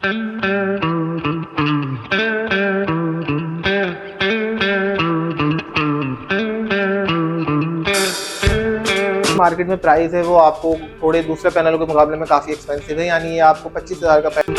Market में price है वो आपको थोड़े दूसरे पैनलों के मुकाबले में काफ़ी एक्सपेंसिव है, यानी ये आपको 25,000 का पैनल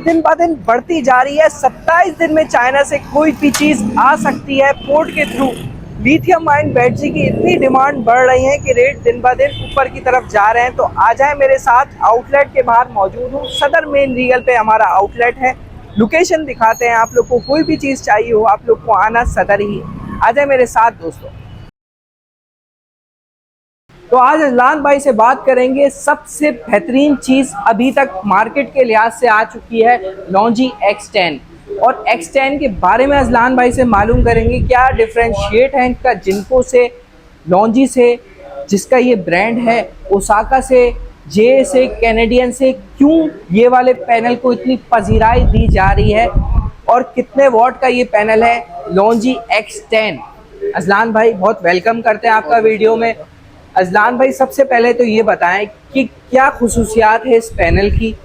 दिन ब दिन बढ़ती जा रही है। 27 दिन में चाइना से कोई भी चीज आ सकती है पोर्ट के थ्रू। लिथियम आयन बैटरी की इतनी डिमांड बढ़ रही है कि रेट दिन ब दिन ऊपर की तरफ जा रहे हैं। तो आ जाए मेरे साथ, आउटलेट के बाहर मौजूद हूँ। सदर मेन रीगल पे हमारा आउटलेट है। लोकेशन दिखाते हैं, आप लोग को कोई भी चीज चाहिए हो आप लोग को आना सदर ही। आ जाए मेरे साथ दोस्तों। तो आज अजलान भाई से बात करेंगे। सबसे बेहतरीन चीज़ अभी तक मार्केट के लिहाज से आ चुकी है लॉन्जी X10, और X10 के बारे में अजलान भाई से मालूम करेंगे क्या डिफरेंशिएट है इनका जिनको से, लॉन्जी से जिसका ये ब्रांड है, ओसाका से, जे से, कैनेडियन से, क्यों ये वाले पैनल को इतनी पजीराई दी जा रही है, और कितने वॉट का ये पैनल है लॉन्जी X10। अजलान भाई बहुत वेलकम करते हैं आपका वीडियो में। अजलान भाई सबसे पहले तो ये बताएं कि क्या खुसूसियात है इस पैनल की,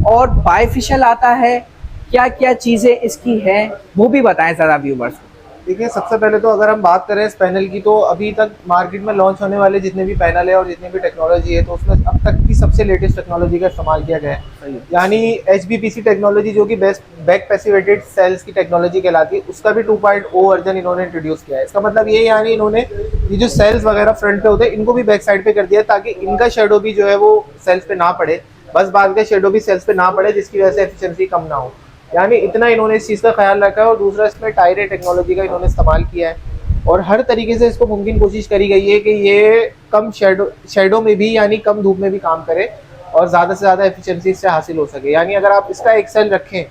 और बाइफिशियल आता है, क्या क्या चीज़ें इसकी हैं वो भी बताएं ज़रा व्यूवर्स को। देखिए, सबसे पहले तो अगर हम बात करें इस पैनल की, तो अभी तक मार्केट में लॉन्च होने वाले जितने भी पैनल है और जितनी भी टेक्नोलॉजी है, तो उसमें अब तक की सबसे लेटेस्ट टेक्नोलॉजी का इस्तेमाल किया गया है। यानी HBPC टेक्नोलॉजी, जो कि बेस्ट बैक पैसिवेटेड सेल्स की टेक्नोलॉजी कहलाती है, उसका भी 2.0 वर्जन इन्होंने इंट्रोड्यूस किया है। इसका मतलब ये, यानी इन्होंने ये जो सेल्स वगैरह फ्रंट पे होते हैं इनको भी बैक साइड पे कर दिया है, ताकि इनका शेडो भी जो है वो सेल्स पे ना पड़े, बस बाद का शेडो भी सेल्स पे ना पड़े, जिसकी वजह से एफिशिएंसी कम ना हो। यानी इतना इन्होंने इस चीज़ का ख्याल रखा है। और दूसरा, इसमें टायरे टेक्नोलॉजी का इन्होंने इस्तेमाल किया है, और हर तरीके से इसको मुमकिन कोशिश करी गई है कि ये कम शेडो में भी, यानी कम धूप में भी काम करे और ज़्यादा से ज़्यादा एफिशिएंसी इससे हासिल हो सके। यानी अगर आप इसका एक सेल रखें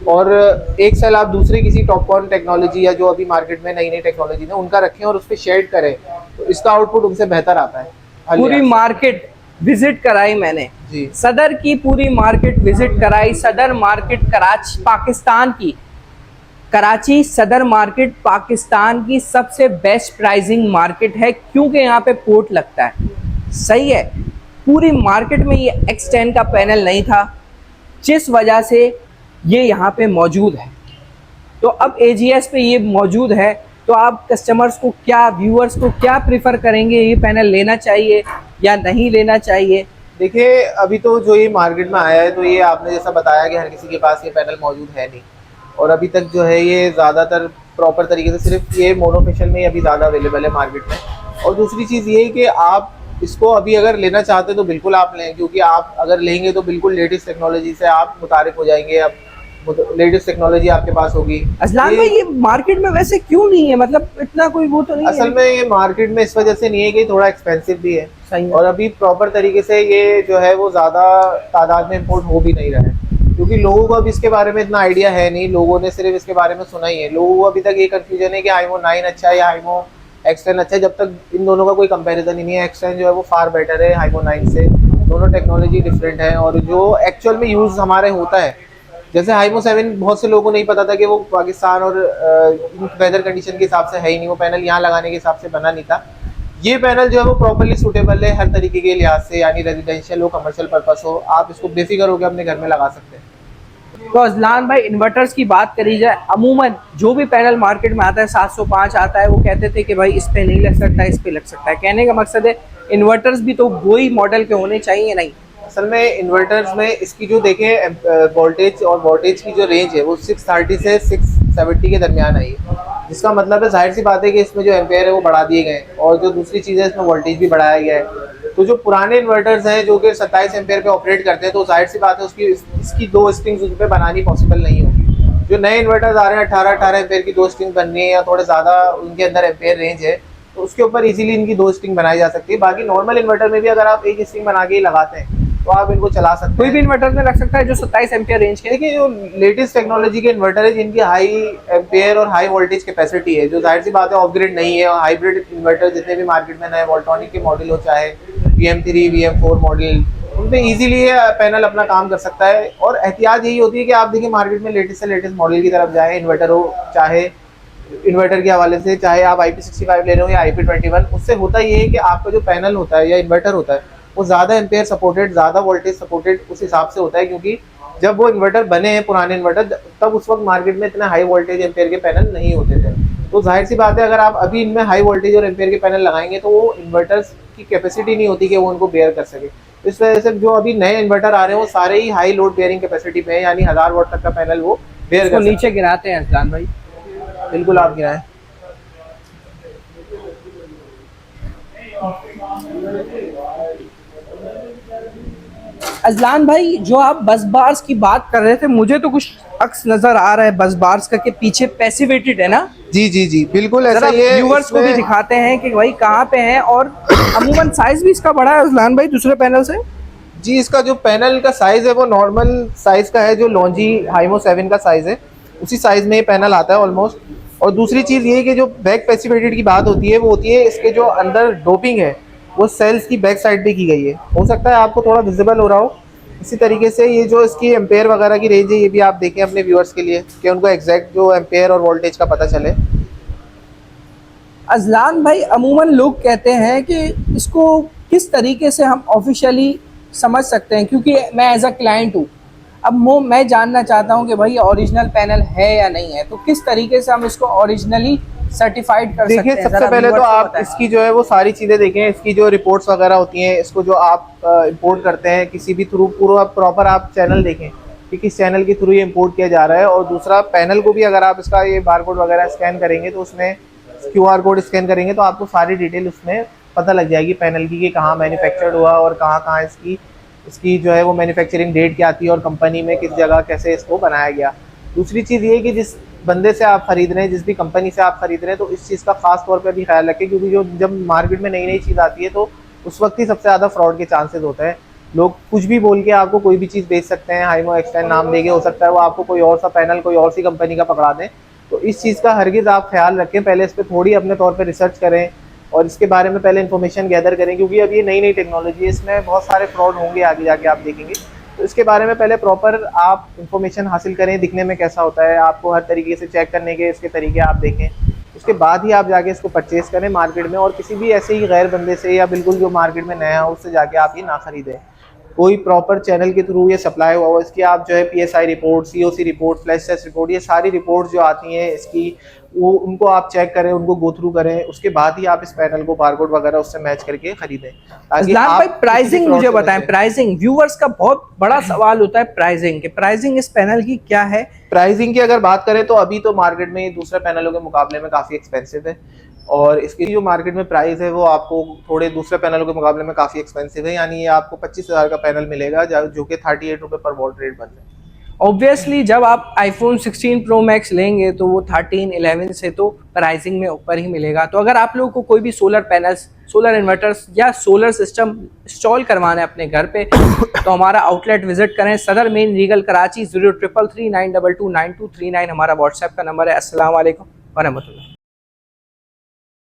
और एक सेल आप दूसरे किसी टॉपकॉर्न टेक्नोलॉजी या जो अभी मार्केट में नई नई टेक्नोलॉजी है उनका रखें और उस पर शेड करें, तो इसका आउटपुट उनसे बेहतर आता है। पूरी मार्केट विजिट कराई मैंने जी, सदर की पूरी मार्केट विजिट कराई। सदर मार्केट कराची पाकिस्तान की, कराची सदर मार्केट पाकिस्तान की सबसे बेस्ट प्राइसिंग मार्केट है, क्योंकि यहाँ पे पोर्ट लगता है। सही है, पूरी मार्केट में ये X10 का पैनल नहीं था, जिस वजह से ये यहाँ पे मौजूद है। तो अब AGS पे ये मौजूद है, तो आप कस्टमर्स को क्या, व्यूअर्स को क्या प्रेफर करेंगे, ये पैनल लेना चाहिए या नहीं लेना चाहिए? देखिए, अभी तो जो ये मार्केट में आया है, तो ये आपने जैसा बताया कि हर किसी के पास ये पैनल मौजूद है नहीं, और अभी तक जो है ये ज़्यादातर प्रॉपर तरीके से सिर्फ ये मोनोफेशियल में अभी ज़्यादा अवेलेबल है मार्केट में। और दूसरी चीज़ ये है कि आप इसको अभी अगर लेना चाहते हैं तो बिल्कुल आप लें, क्योंकि आप अगर लेंगे तो बिल्कुल लेटेस्ट टेक्नोलॉजी से आप मुतारिफ हो जाएंगे। अब लेटेस्ट टेक्नोलॉजी आपके पास होगी। अजलान भाई, ये मार्केट में वैसे क्यों नहीं है, मतलब इतना कोई वो तो नहीं असल है? में ये मार्केट में इस वजह से नहीं है कि थोड़ा एक्सपेंसिव भी है, सही है। और अभी प्रॉपर तरीके से ये जो है वो ज़्यादा तादाद में इम्पोर्ट हो भी नहीं रहा है, क्योंकि लोगों को अब इसके बारे में इतना आइडिया है नहीं। लोगों ने सिर्फ इसके बारे में सुना ही है। लोगों को अभी तक ये कन्फ्यूजन है कि हाइमो 9 अच्छा है या हाइमो X10 अच्छा है, जब तक इन दोनों का कोई कंपैरिजन ही नहीं है। X10 जो है वो फार बेटर है हाइमो 9 से। दोनों टेक्नोलॉजी डिफरेंट है, और जो एक्चुअल में यूज़ हमारे होता है, जैसे हाइमो 7 बहुत से लोगों को नहीं पता था कि वो पाकिस्तान और वेदर कंडीशन के हिसाब से है ही नहीं, वो पैनल यहाँ लगाने के हिसाब से बना नहीं था। ये पैनल जो है वो प्रॉपर्ली सूटेबल है हर तरीके के लिहाज से, यानी रेजिडेंशियल हो, कमर्शियल पर्पस हो, आप इसको बेफिक्र होकर अपने घर में लगा सकते हैं। तो अजलान भाई, इन्वर्टर्स की बात करी जाए, अमूमन जो भी पैनल मार्केट में आता है 705 आता है, वो कहते थे कि भाई इस पे नहीं लग सकता, इस पे लग सकता है। कहने का मकसद है इन्वर्टर्स भी तो वही मॉडल के होने चाहिए, नहीं? असल में इन्वर्टर्स में इसकी जो देखें वोल्टेज और वोल्टेज की जो रेंज है वो 630 से 670 के दरमियान आई है, जिसका मतलब है जाहिर सी बात है कि इसमें जो एम्पेयर है वो बढ़ा दिए गए, और जो दूसरी चीज़ है इसमें वोल्टेज भी बढ़ाया गया है। तो जो पुराने इन्वर्टर्स हैं जो कि 27 एम्पेयर पे ऑपरेट करते हैं, तो जाहिर सी बात है उसकी इसकी 2 स्ट्रिंग्स उस पर बनानी पॉसिबल नहीं होगी। जो नए इन्वर्टर्स आ रहे हैं 18 एम्पेयर की 2 स्ट्रिंग बननी है, या थोड़े ज़्यादा उनके अंदर एम्पेयर रेंज है, तो उसके ऊपर इजीली इनकी 2 स्ट्रिंग बनाई जा सकती है। बाकी नॉर्मल इन्वर्टर में भी अगर आप एक स्ट्रिंग बना के ही लगाते हैं तो आप इनको चला सकते हैं। कोई भी इन्वर्टर में लग सकता है जो 27 एम्पियर रेंज के। देखिए, जो लेटेस्ट टेक्नोलॉजी के इन्वर्टर है जिनकी हाई एम्पेयर और हाई वोल्टेज कैपेसिटी है, जो जाहिर सी बात है ऑफ ग्रिड नहीं है, और हाइब्रिड इन्वर्टर जितने भी मार्केट में नए वोल्ट्रॉनिक के मॉडल हो, चाहे VM3 VM4 मॉडल, उन पर ईजिली पैनल अपना काम कर सकता है। और एहतियात यही होती है कि आप देखिए मार्केट में लेटेस्ट से लेटेस्ट मॉडल की तरफ जाएँ, इन्वर्टर हो, चाहे इन्वर्टर के हवाले से चाहे आप IP65 ले रहे हो या IP21, उससे होता ये है कि आपका जो पैनल होता है या इन्वर्टर होता है वो ज़्यादा एम्पेयर सपोर्टेड, ज़्यादा वोल्टेज सपोर्टेड उस हिसाब से होता है, क्योंकि जब वो इन्वर्टर बने हैं पुराने इन्वर्टर, तब उस वक्त मार्केट में इतना हाई वोल्टेज एम्पेयर के पैनल नहीं होते थे। तो जाहिर सी बात है, अगर आप अभी इनमें हाई वोल्टेज और एम्पेयर के पैनल लगाएंगे तो वो इन्वर्टर्स की कैपेसिटी नहीं होती कि वो उनको बेयर कर सके। इस वजह से जो अभी नए इन्वर्टर आ रहे हैं वो सारे ही हाई लोड बेयरिंग कैपेसिटी पे है, यानी 1000 वाट तक का पैनल वो बेयर इसको कर नीचे गिराते हैं अजलान भाई। बिल्कुल आप गिराएं। अजलान भाई, जो आप बस बार्स की बात कर रहे थे, मुझे तो कुछ अक्स नजर आ रहा है बस बार्स का, के पीछे पैसिवेटेड है ना? जी जी जी बिल्कुल ऐसा जरा ही है। व्यूअर्स को भी दिखाते हैं कि भाई कहाँ पे है, और अमूमन साइज भी इसका बड़ा है अजलान भाई दूसरे पैनल से। जी, इसका जो पैनल का साइज़ है वो नॉर्मल साइज़ का है, जो लॉन्जी हाइमो 7 का साइज़ है उसी साइज़ में ये पैनल आता है ऑलमोस्ट। और दूसरी चीज़ ये कि जो बैक पैसिवेटेड की बात होती है वो होती है इसके जो अंदर डोपिंग है वो सेल्स की बैक साइड पे की गई है। हो सकता है आपको थोड़ा विजिबल हो रहा हो। इसी तरीके से ये जो इसकी एम्पेयर वगैरह की रेंज है ये भी आप देखें अपने व्यूअर्स के लिए, कि उनको एग्जैक्ट जो एम्पेयर और वोल्टेज का पता चले। अजलान भाई, अमूमन लोग कहते हैं कि इसको किस तरीके से हम ऑफिशियली समझ सकते हैं, क्योंकि मैं एज अ क्लाइंट हूँ। अब मैं जानना चाहता हूँ कि भाई ओरिजिनल पैनल है या नहीं है, तो किस तरीके से हम इसको ओरिजिनली सर्टिफाइड कर सकते देखिए, हैं? सबसे पहले तो आप इसकी जो है वो सारी चीज़ें देखें, इसकी जो रिपोर्ट्स वगैरह होती हैं, इसको जो आप इंपोर्ट करते हैं किसी भी थ्रू, पूरा प्रॉपर आप चैनल देखें कि किस चैनल के थ्रू ये इंपोर्ट किया जा रहा है। और दूसरा, पैनल को भी अगर आप इसका ये बारकोड वगैरह स्कैन करेंगे तो उसमें QR कोड स्कैन करेंगे तो आपको सारी डिटेल उसमें पता लग जाएगी पैनल की, कि कहाँ मैन्युफैक्चर्ड हुआ और कहाँ कहाँ इसकी जो है वो मैन्युफैक्चरिंग डेट क्या थी और कंपनी में किस जगह कैसे इसको बनाया गया। दूसरी चीज़ ये कि जिस बंदे से आप खरीद रहे हैं, जिस भी कंपनी से आप खरीद रहे हैं, तो इस चीज़ का खास तौर पे भी ख्याल रखें, क्योंकि जब मार्केट में नई नई चीज़ आती है तो उस वक्त ही सबसे ज़्यादा फ्रॉड के चांसेस होते हैं। लोग कुछ भी बोल के आपको कोई भी चीज़ बेच सकते हैं, हाइमो एक्सटेंड नाम देके, हो सकता है वो आपको कोई और सा पैनल कोई और सी कंपनी का पकड़ा दें। तो इस चीज़ का हरगिज़ आप ख्याल रखें, पहले इस पर थोड़ी अपने तौर पर रिसर्च करें और इसके बारे में पहले इन्फॉर्मेशन गैदर करें, क्योंकि अब ये नई नई टेक्नोलॉजी है, इसमें बहुत सारे फ्रॉड होंगे आगे जाके आप देखेंगे। तो इसके बारे में पहले प्रॉपर आप इन्फॉर्मेशन हासिल करें, दिखने में कैसा होता है, आपको हर तरीके से चेक करने के इसके तरीके आप देखें, उसके बाद ही आप जाके इसको परचेज़ करें मार्केट में। और किसी भी ऐसे ही गैर बंदे से या बिल्कुल जो मार्केट में नया हो उससे जाके आप ये ना खरीदें। कोई प्रॉपर चैनल के थ्रू ये सप्लाई हुआ हो, इसकी आप जो है PSI report, COC report, flash test report, ये सारी रिपोर्ट्स जो आती हैं इसकी, वो उनको आप चेक करें, उनको गो थ्रू करें, उसके बाद ही आप इस पैनल को बारकोड वगैरह उससे मैच करके खरीदें। अजलान भाई, प्राइसिंग मुझे बताएं। प्राइसिंग व्यूअर्स का बहुत बड़ा सवाल होता है, प्राइसिंग के। प्राइसिंग इस पैनल की क्या है? प्राइसिंग की अगर बात करें तो अभी तो मार्केट में दूसरे पैनलों के मुकाबले में काफ़ी एक्सपेंसिव है, और इसकी जो मार्केट में प्राइस है वो आपको थोड़े दूसरे पैनलों के मुकाबले में काफ़ी एक्सपेंसिव है। यानी ये आपको 25,000 का पैनल मिलेगा, जो कि 38 रुपये पर वॉट रेट बन रहे हैं। ऑब्वियसली जब आप iPhone 16 Pro Max लेंगे तो वो 13, 11 से तो प्राइसिंग में ऊपर ही मिलेगा। तो अगर आप लोगों को कोई भी सोलर पैनल्स, सोलर इन्वर्टर्स या सोलर सिस्टम इंस्टॉल करवाना है अपने घर पे, तो हमारा आउटलेट विजिट करें, सदर मेन रीगल कराची। 0333 922 9239 हमारा व्हाट्सएप का नंबर है। अस्सलाम वालेकुम व रहमतुल्लाह।